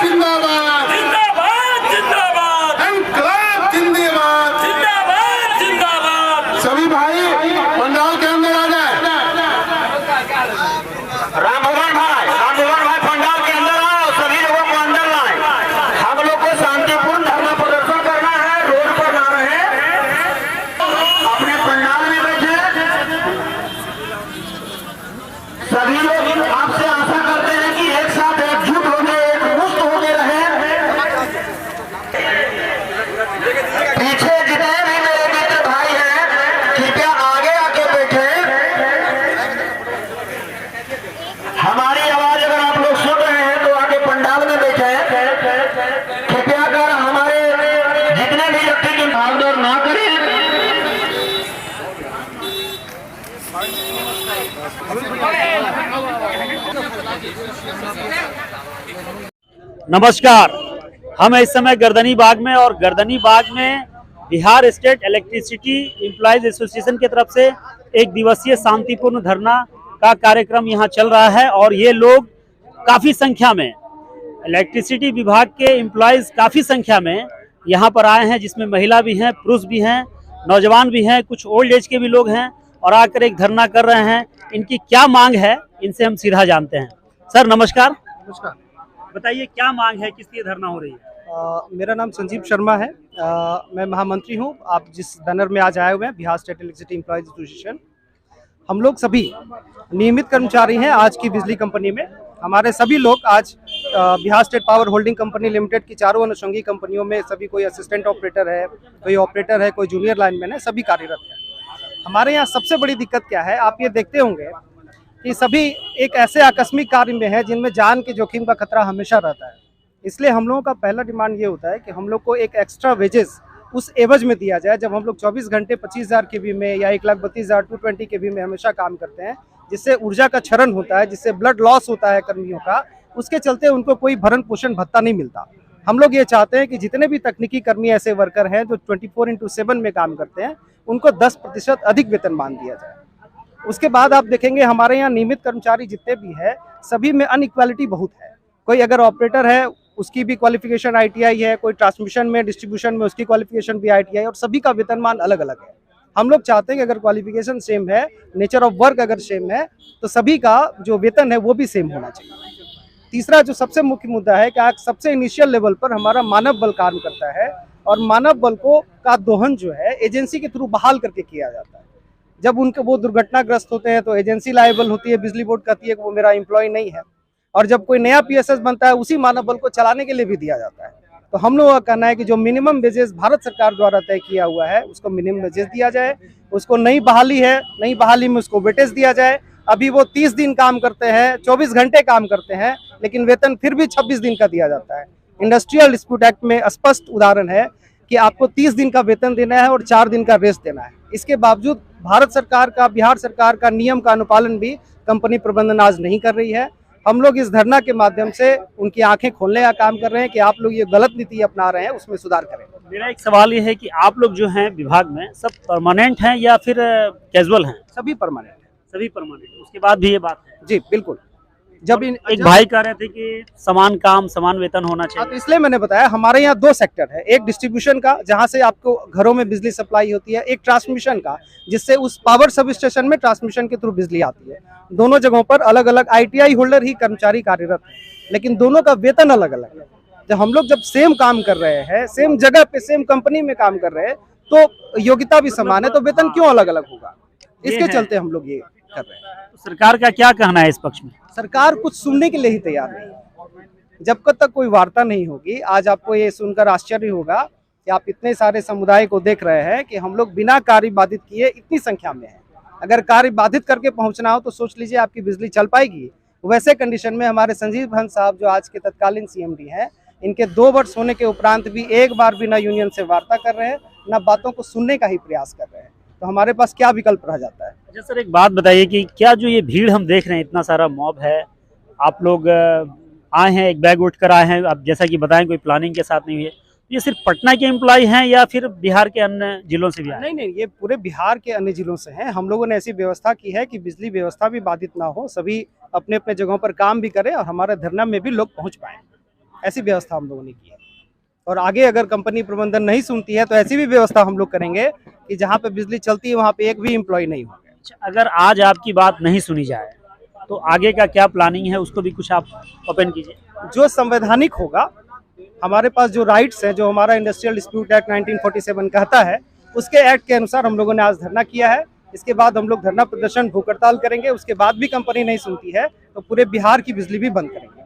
जिंदाबाद जिंदाबाद जिंदाबाद इनकलाब जिंदाबाद जिंदाबाद जिंदाबाद। सभी भाई पंडाल के अंदर आ जाए। राम भगवान भाई पंडाल के अंदर आओ, सभी लोगों को अंदर लाएं। हम लोग को शांतिपूर्ण धरना प्रदर्शन करना है, रोड पर ना रहे, अपने पंडाल में बैठे। सभी लोग आपसे आशा करते हैं कि एक साथ एकजुट होकर एकमुश्त होकर रहे। पीछे जितने भी मेरे मित्र भाई हैं, कृपया आगे आके बैठे। हमारी आवाज अगर आप लोग सुन रहे हैं तो आगे पंडाल में बैठे। कृपया कर हमारे जितने भी व्यक्ति की भागदौड़ ना करें। नमस्कार, हम इस समय गर्दनी बाग में और गर्दनी बाग में Bihar state electricity employees association की तरफ से एक दिवसीय शांतिपूर्ण धरना का कार्यक्रम यहाँ चल रहा है। और ये लोग काफ़ी संख्या में, इलेक्ट्रिसिटी विभाग के एम्प्लॉयज काफ़ी संख्या में यहाँ पर आए हैं, जिसमें महिला भी हैं, पुरुष भी हैं, नौजवान भी हैं, कुछ ओल्ड एज के भी लोग हैं और आकर एक धरना कर रहे हैं। इनकी क्या मांग है, इनसे हम सीधा जानते हैं। सर नमस्कार। नमस्कार। बताइए क्या मांग है, किस लिए धरना हो रही है? मेरा नाम संजीव शर्मा है। मैं महामंत्री हूँ। आप जिस बैनर में आज आए हुए हैं, Bihar state electricity employees association, हम लोग सभी नियमित कर्मचारी हैं आज की बिजली कंपनी में। हमारे सभी लोग आज Bihar state power holding company limited की चारों अनुषंगी कंपनियों में सभी, कोई असिस्टेंट ऑपरेटर है, कोई ऑपरेटर है, कोई जूनियर लाइनमैन है, सभी कार्यरत है। हमारे यहाँ सबसे बड़ी दिक्कत क्या है, आप ये देखते होंगे कि सभी एक ऐसे आकस्मिक कार्य में है जिनमें जान के जोखिम का खतरा हमेशा रहता है। इसलिए हम लोगों का पहला डिमांड ये होता है कि हम लोग को एक एक्स्ट्रा वेजेस उस एवज में दिया जाए जब हम लोग 24 घंटे 25,000 केवी में या 1,32,000 220 केवी में हमेशा काम करते हैं, जिससे ऊर्जा का क्षरण होता है, जिससे ब्लड लॉस होता है कर्मियों का, उसके चलते उनको कोई भरण पोषण भत्ता नहीं मिलता। हम लोग ये चाहते हैं कि जितने भी तकनीकी कर्मी ऐसे वर्कर हैं जो 24/7 में काम करते हैं, उनको 10% अधिक वेतनमान दिया जाए। उसके बाद आप देखेंगे हमारे यहाँ नियमित कर्मचारी जितने भी हैं, सभी में अनइक्वालिटी बहुत है। कोई अगर ऑपरेटर है उसकी भी क्वालिफिकेशन ITI है, कोई ट्रांसमिशन में डिस्ट्रीब्यूशन में उसकी क्वालिफिकेशन भी ITI, और सभी का वेतनमान अलग अलग है। हम लोग चाहते हैं कि अगर क्वालिफिकेशन सेम है, नेचर ऑफ वर्क अगर सेम है, तो सभी का जो वेतन है वो भी सेम होना चाहिए। तीसरा जो सबसे मुख्य मुद्दा है कि आज सबसे इनिशियल लेवल पर हमारा मानव बल काम करता है, और मानव बल को का दोहन जो है एजेंसी के थ्रू बहाल करके किया जाता है। जब उनके वो दुर्घटनाग्रस्त होते हैं तो एजेंसी लायबल होती है, बिजली बोर्ड कहती है कि वो मेरा एम्प्लॉय नहीं है, और जब कोई नया PSS बनता है उसी मानव बल को चलाने के लिए भी दिया जाता है। तो हम लोगों का कहना है कि जो मिनिमम वेजेस भारत सरकार द्वारा तय किया हुआ है उसको मिनिमम वेजेस दिया जाए। उसको नई बहाली है, नई बहाली में उसको वेटेज दिया जाए। अभी वो 30 दिन काम करते हैं, 24 घंटे काम करते हैं, लेकिन वेतन फिर भी 26 दिन का दिया जाता है। इंडस्ट्रियल डिस्प्यूट एक्ट में स्पष्ट उदाहरण है कि आपको 30 दिन का वेतन देना है और 4 दिन का रेस्ट देना है। इसके बावजूद भारत सरकार का, बिहार सरकार का नियम का अनुपालन भी कंपनी प्रबंधन आज नहीं कर रही है। हम लोग इस धरना के माध्यम से उनकी आंखें खोलने का काम कर रहे हैं कि आप लोग ये गलत नीति अपना रहे हैं, उसमें सुधार करें। मेरा एक सवाल ये है कि आप लोग जो हैं विभाग में सब परमानेंट हैं या फिर कैजुअल हैं? सभी परमानेंट है। सभी परमानेंट। उसके बाद भी ये बात है? जी बिल्कुल। जब एक भाई कह रहे थे कि समान काम समान वेतन होना चाहिए। तो इसलिए मैंने बताया हमारे यहाँ 2 सेक्टर है, एक डिस्ट्रीब्यूशन का जहाँ से आपको घरों में बिजली सप्लाई होती है, एक ट्रांसमिशन का जिससे उस पावर सब स्टेशन में ट्रांसमिशन के थ्रू बिजली आती है। दोनों जगहों पर अलग अलग ITI होल्डर ही कर्मचारी कार्यरत है, लेकिन दोनों का वेतन अलग अलग है। जब हम लोग सेम काम कर रहे हैं, सेम जगह पे सेम कंपनी में काम कर रहे हैं, तो योग्यता भी समान है, तो वेतन क्यों अलग अलग होगा? इसके चलते हम लोग ये कर रहे हैं। सरकार का क्या कहना है इस पक्ष में? सरकार कुछ सुनने के लिए ही तैयार नहीं है। जब तक कोई वार्ता नहीं होगी, आज आपको ये सुनकर आश्चर्य होगा कि आप इतने सारे समुदाय को देख रहे हैं कि हम लोग बिना कार्य बाधित किए इतनी संख्या में हैं। अगर कार्य बाधित करके पहुंचना हो तो सोच लीजिए आपकी बिजली चल पाएगी? वैसे कंडीशन में हमारे संजीव हंस साहब जो आज के तत्कालीन CMD हैं, इनके 2 वर्ष होने के उपरांत भी एक बार भी ना यूनियन से वार्ता कर रहे हैं, ना बातों को सुनने का ही प्रयास कर रहे हैं। तो हमारे पास क्या विकल्प रह जाता है? अच्छा सर, एक बात बताइए कि क्या जो ये भीड़ हम देख रहे हैं, इतना सारा मॉब है, आप लोग आए हैं, एक बैग उठ कर आए हैं, आप जैसा कि बताएं कोई प्लानिंग के साथ नहीं हुई है, ये सिर्फ पटना के एम्प्लॉय हैं या फिर बिहार के अन्य जिलों से भी आए? नहीं, ये पूरे बिहार के अन्य जिलों से हैं। हम लोगों ने ऐसी व्यवस्था की है कि बिजली व्यवस्था भी बाधित ना हो, सभी अपने अपने जगहों पर काम भी करें और हमारे धरना में भी लोग पहुंच पाएं। ऐसी व्यवस्था हम लोगों ने की है। और आगे अगर कंपनी प्रबंधन नहीं सुनती है तो ऐसी भी व्यवस्था हम लोग करेंगे कि जहाँ पे बिजली चलती है वहाँ पे एक भी एम्प्लॉय नहीं होगा। अच्छा, अगर आज आपकी बात नहीं सुनी जाए तो आगे का क्या प्लानिंग है, उसको भी कुछ आप ओपन कीजिए। जो संवैधानिक होगा, हमारे पास जो राइट्स हैं, जो हमारा इंडस्ट्रियल डिस्प्यूट एक्ट 1947 कहता है, उसके एक्ट के अनुसार हम लोगों ने आज धरना किया है। इसके बाद हम लोग धरना प्रदर्शन, भूख हड़ताल करेंगे। उसके बाद भी कंपनी नहीं सुनती है तो पूरे बिहार की बिजली भी बंद करेंगे।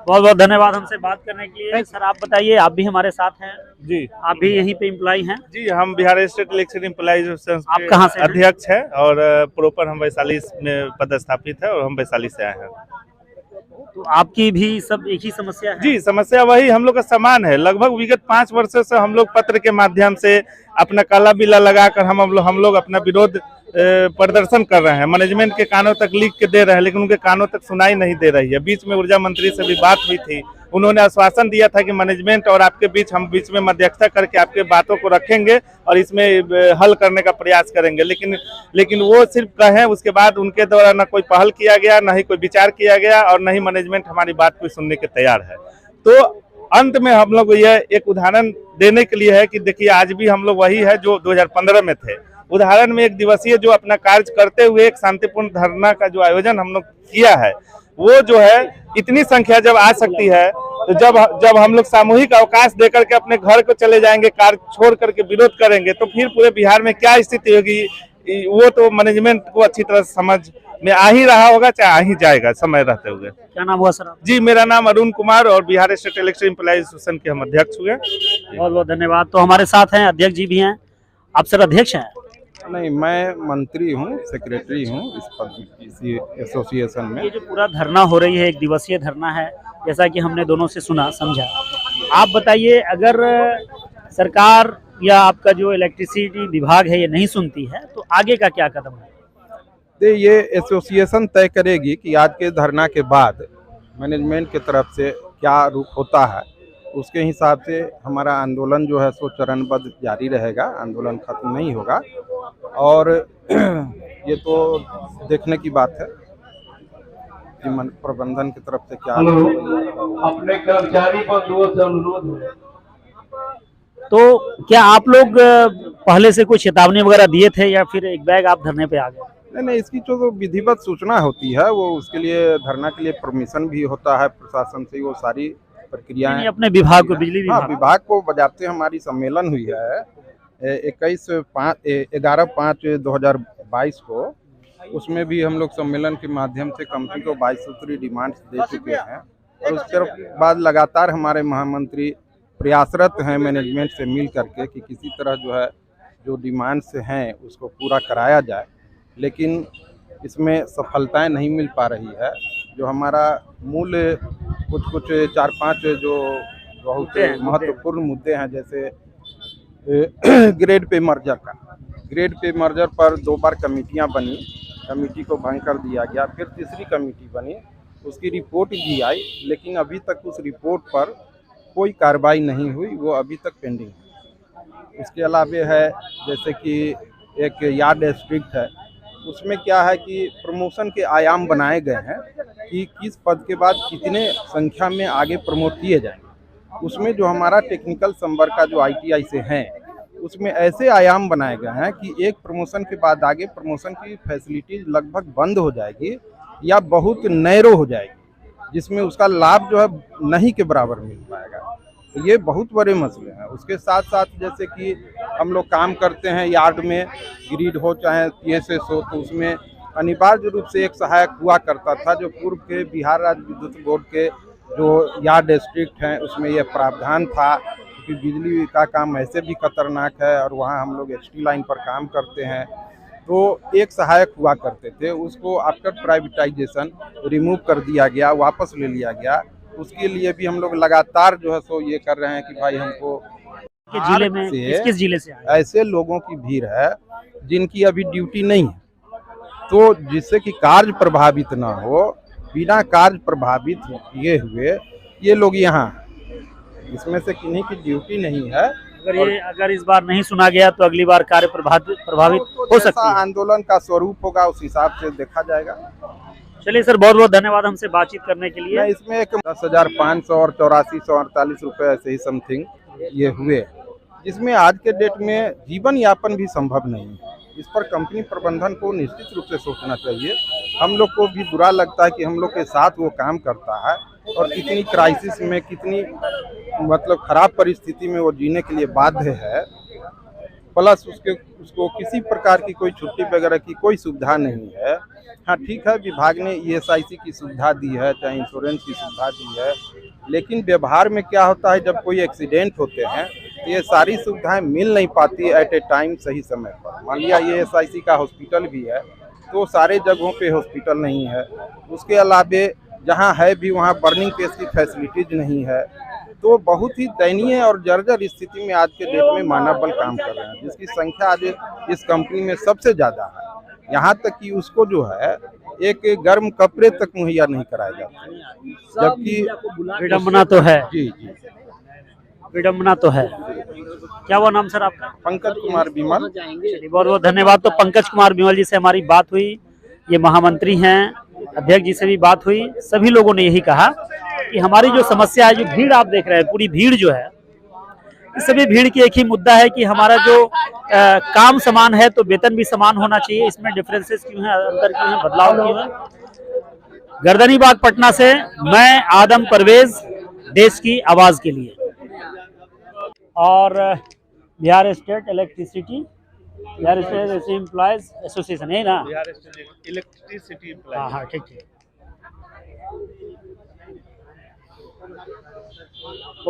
बहुत बहुत धन्यवाद हमसे बात करने के लिए। सर, आप बताइए, आप भी हमारे साथ हैं? जी, आप भी यहीं पे एम्प्लॉय हैं? जी, हम बिहार स्टेट इलेक्ट्रिसिटी एम्प्लॉइज आप कहाँ से हैं? अध्यक्ष हैं और प्रॉपर हम वैशाली में पदस्थापित है और हम वैशाली से आए हैं। तो आपकी भी सब एक ही समस्या है? जी, समस्या वही हम लोग का समान है। लगभग विगत 5 वर्षों से हम लोग पत्र के माध्यम से अपना काला बिल्ला लगाकर हम लोग अपना विरोध प्रदर्शन कर रहे हैं। मैनेजमेंट के कानों तक लिख के दे रहे हैं, लेकिन उनके कानों तक सुनाई नहीं दे रही है। बीच में ऊर्जा मंत्री से भी बात हुई थी, उन्होंने आश्वासन दिया था कि मैनेजमेंट और आपके बीच हम बीच में मध्यस्थता करके आपके बातों को रखेंगे और इसमें हल करने का प्रयास करेंगे, लेकिन वो सिर्फ कहें, उसके बाद उनके द्वारा न कोई पहल किया गया, न ही कोई विचार किया गया और न ही मैनेजमेंट हमारी बात को सुनने के तैयार है। तो अंत में हम लोग यह एक उदाहरण देने के लिए है कि देखिए, आज भी हम लोग वही है जो 2015 में थे। उदाहरण में एक दिवसीय जो अपना कार्य करते हुए एक शांतिपूर्ण धरना का जो आयोजन हम लोग किया है, वो जो है इतनी संख्या जब आ सकती है तो जब हम लोग सामूहिक अवकाश देकर के अपने घर को चले जाएंगे, कार्य छोड़ करके विरोध करेंगे, तो फिर पूरे बिहार में क्या स्थिति होगी, वो तो मैनेजमेंट को अच्छी तरह समझ में आ ही रहा होगा, चाहे आ ही जाएगा समय रहते हुए। क्या नाम हुआ सर? जी, मेरा नाम अरुण कुमार और Bihar state electricity employees association के हम अध्यक्ष हुए। बहुत बहुत धन्यवाद। तो हमारे साथ हैं अध्यक्ष जी भी हैं। आप सर अध्यक्ष हैं? नहीं, मैं मंत्री हूँ, सेक्रेटरी हूँ इसी एसोसिएशन में। ये जो पूरा धरना हो रही है, एक दिवसीय धरना है, जैसा कि हमने दोनों से सुना समझा। आप बताइए, अगर सरकार या आपका जो इलेक्ट्रिसिटी विभाग है ये नहीं सुनती है तो आगे का क्या कदम है? ये एसोसिएशन तय करेगी कि आज के धरना के बाद मैनेजमेंट की तरफ से क्या रुख होता है। उसके हिसाब से हमारा आंदोलन जो है सो चरणबद्ध जारी रहेगा, आंदोलन खत्म नहीं होगा। और ये तो देखने की बात है कि प्रबंधन की तरफ से क्या अपने कर्मचारी बंधुओं से अनुरोध है। तो क्या आप लोग पहले से कोई चेतावनी वगैरह दिए थे या फिर एक बैग आप धरने पे आ गए? नहीं, इसकी जो विधिवत सूचना होती है वो उसके लिए धरना के लिए परमिशन भी होता है प्रशासन से, वो सारी प्रक्रियाएं अपने विभाग को, बिजली विभाग, विभाग को बजाते हमारी सम्मेलन हुई है 11/5/2022 को। उसमें भी हम लोग सम्मेलन के माध्यम से कंपनी को 22 सूत्री डिमांड्स दे चुके हैं और उसके बाद लगातार हमारे महामंत्री प्रयासरत हैं मैनेजमेंट से मिल करके कि किसी तरह जो है जो डिमांड्स हैं उसको पूरा कराया जाए, लेकिन इसमें सफलताएं नहीं मिल पा रही है। जो हमारा मूल कुछ 4-5 जो बहुत महत्वपूर्ण मुद्दे हैं, जैसे ग्रेड पे मर्जर पर 2 बार कमेटियां बनी, कमेटी को भंग कर दिया गया, फिर तीसरी कमेटी बनी, उसकी रिपोर्ट भी आई, लेकिन अभी तक उस रिपोर्ट पर कोई कार्रवाई नहीं हुई, वो अभी तक पेंडिंग है। उसके अलावे है जैसे कि एक यार्ड डिस्ट्रिक्ट है, उसमें क्या है कि प्रमोशन के आयाम बनाए गए हैं कि किस पद के बाद कितने संख्या में आगे प्रमोट किए जाएंगे। उसमें जो हमारा टेक्निकल संवर्ग का जो ITI से हैं, उसमें ऐसे आयाम बनाए गए हैं कि एक प्रमोशन के बाद आगे प्रमोशन की फैसिलिटीज लगभग बंद हो जाएगी या बहुत नैरो हो जाएगी, जिसमें उसका लाभ जो है नहीं के बराबर मिल पाएगा। तो ये बहुत बड़े मसले हैं। उसके साथ साथ जैसे कि हम लोग काम करते हैं यार्ड में, ग्रिड हो चाहे PSS हो, तो उसमें अनिवार्य रूप से एक सहायक हुआ करता था। जो पूर्व के बिहार राज्य विद्युत बोर्ड के जो यार्ड डिस्ट्रिक्ट हैं उसमें यह प्रावधान था कि बिजली का काम ऐसे भी खतरनाक है और वहाँ हम लोग HT लाइन पर काम करते हैं, तो एक सहायक हुआ करते थे। उसको आफ्टर प्राइवेटाइजेशन रिमूव कर दिया गया, वापस ले लिया गया। उसके लिए भी हम लोग लगातार जो है सो ये कर रहे हैं कि भाई हमको जिले में किस जिले से ऐसे लोगों की भीड़ है जिनकी अभी ड्यूटी नहीं है, तो जिससे कि कार्य प्रभावित ना हो, बिना कार्य प्रभावित किए हुए ये लोग यहाँ, इसमें से किन्हीं की ड्यूटी नहीं है। अगर इस बार नहीं सुना गया तो अगली बार कार्य प्रभावित हो सकता है। आंदोलन का स्वरूप होगा उस हिसाब से देखा जाएगा। चलिए सर, बहुत बहुत धन्यवाद हमसे बातचीत करने के लिए। इसमें एक 10,500 और 8448 रुपए ऐसे ही समथिंग ये हुए, जिसमें आज के डेट में जीवन यापन भी संभव नहीं है। इस पर कंपनी प्रबंधन को निश्चित रूप से सोचना चाहिए। हम लोग को भी बुरा लगता है कि हम लोग के साथ वो काम करता है और कितनी क्राइसिस में, कितनी मतलब खराब परिस्थिति में वो जीने के लिए बाध्य है, प्लस उसको किसी प्रकार की कोई छुट्टी वगैरह की कोई सुविधा नहीं है। हाँ ठीक है, विभाग ने ESIC की सुविधा दी है, चाहे इंश्योरेंस की सुविधा दी है, लेकिन व्यवहार में क्या होता है, जब कोई एक्सीडेंट होते हैं तो ये सारी सुविधाएं मिल नहीं पाती एट ए टाइम सही समय पर। मान लिया ESIC का हॉस्पिटल भी है तो सारे जगहों पे हॉस्पिटल नहीं है, उसके अलावे जहाँ है भी वहाँ बर्निंग केस की फैसिलिटीज नहीं है। तो बहुत ही दयनीय और जर्जर स्थिति में आज के डेट में मानव बल काम कर रहे हैं, जिसकी संख्या आज इस कंपनी में सबसे ज़्यादा है। यहाँ तक कि उसको जो है एक गर्म कपड़े तक मुहैया नहीं कराए जाते, जबकि विडम्बना तो है। जी जी, विडम्बना तो है। क्या वो नाम सर आपका? पंकज कुमार विमल। चलिए, बहुत बहुत धन्यवाद। तो पंकज कुमार विमल जी से हमारी बात हुई, ये महामंत्री हैं, अध्यक्ष जी से भी बात हुई। सभी लोगों ने यही कहा कि हमारी जो समस्या है, जो भीड़ आप देख रहे हैं, पूरी भीड़ जो है, इस सभी भीड़ की एक ही मुद्दा है कि हमारा जो काम समान है तो वेतन भी समान होना चाहिए। इसमें डिफरेंसेस क्यों है, अंतर क्यों है, बदलाव क्यों है। गर्दनीबाग पटना से मैं आदम परवेज, देश की आवाज के लिए। और Bihar state electricity employees association है ना, इलेक्ट्रिसिटी। हाँ ठीक ठीक।